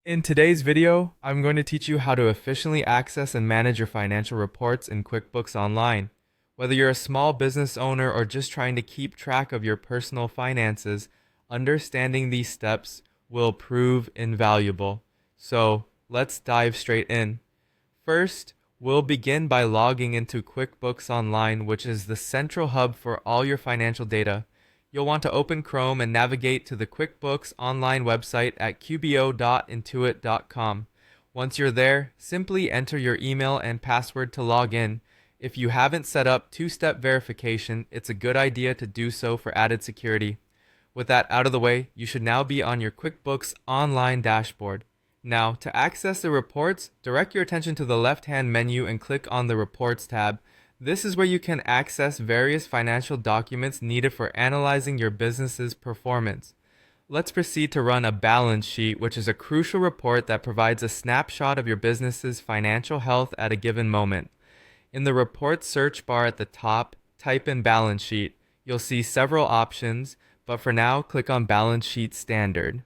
In today's video, I'm going to teach you how to efficiently access and manage your financial reports in QuickBooks Online. Whether you're a small business owner or just trying to keep track of your personal finances, understanding these steps will prove invaluable. So let's dive straight in. First, we'll begin by logging into QuickBooks Online, which is the central hub for all your financial data. You'll want to open Chrome and navigate to the QuickBooks Online website at qbo.intuit.com. Once you're there, simply enter your email and password to log in. If you haven't set up two-step verification, it's a good idea to do so for added security. With that out of the way, you should now be on your QuickBooks Online dashboard. Now, to access the reports, direct your attention to the left-hand menu and click on the Reports tab. This is where you can access various financial documents needed for analyzing your business's performance. Let's proceed to run a balance sheet, which is a crucial report that provides a snapshot of your business's financial health at a given moment. In the report search bar at the top, type in balance sheet. You'll see several options, but for now, click on Balance Sheet Standard.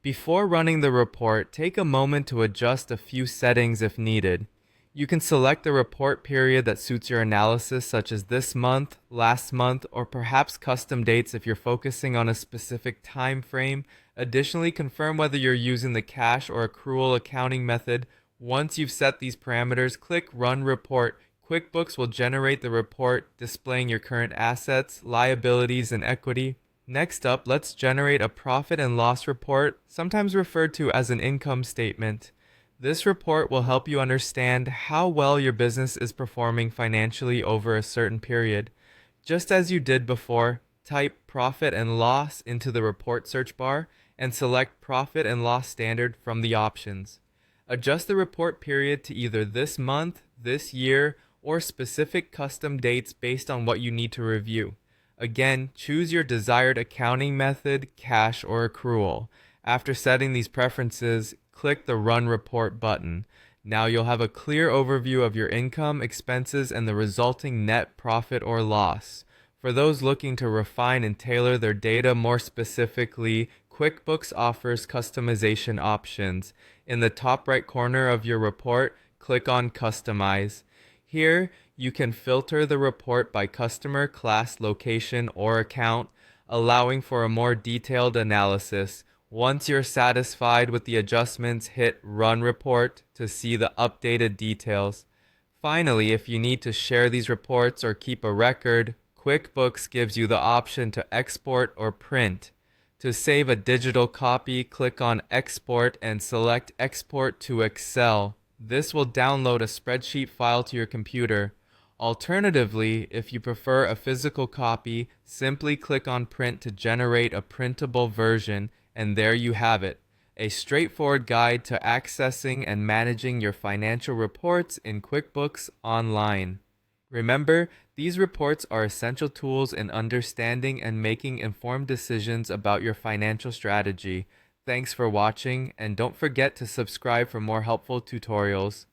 Before running the report, take a moment to adjust a few settings if needed. You can select a report period that suits your analysis, such as this month, last month, or perhaps custom dates if you're focusing on a specific time frame. Additionally, confirm whether you're using the cash or accrual accounting method. Once you've set these parameters, click Run Report. QuickBooks will generate the report displaying your current assets, liabilities, and equity. Next up, let's generate a profit and loss report, sometimes referred to as an income statement. This report will help you understand how well your business is performing financially over a certain period. Just as you did before, type profit and loss into the report search bar and select profit and loss standard from the options. Adjust the report period to either this month, this year, or specific custom dates based on what you need to review. Again, choose your desired accounting method, cash or accrual. After setting these preferences, click the Run Report button. Now you'll have a clear overview of your income, expenses, and the resulting net profit or loss. For those looking to refine and tailor their data more specifically, QuickBooks offers customization options. In the top right corner of your report, click on Customize. Here, you can filter the report by customer, class, location, or account, allowing for a more detailed analysis. Once you're satisfied with the adjustments, hit Run Report to see the updated details. Finally, if you need to share these reports or keep a record, QuickBooks gives you the option to export or print. To save a digital copy, click on Export and select Export to Excel. This will download a spreadsheet file to your computer. Alternatively, if you prefer a physical copy, simply click on Print to generate a printable version, and there you have it, a straightforward guide to accessing and managing your financial reports in QuickBooks Online. Remember, these reports are essential tools in understanding and making informed decisions about your financial strategy. Thanks for watching, and don't forget to subscribe for more helpful tutorials.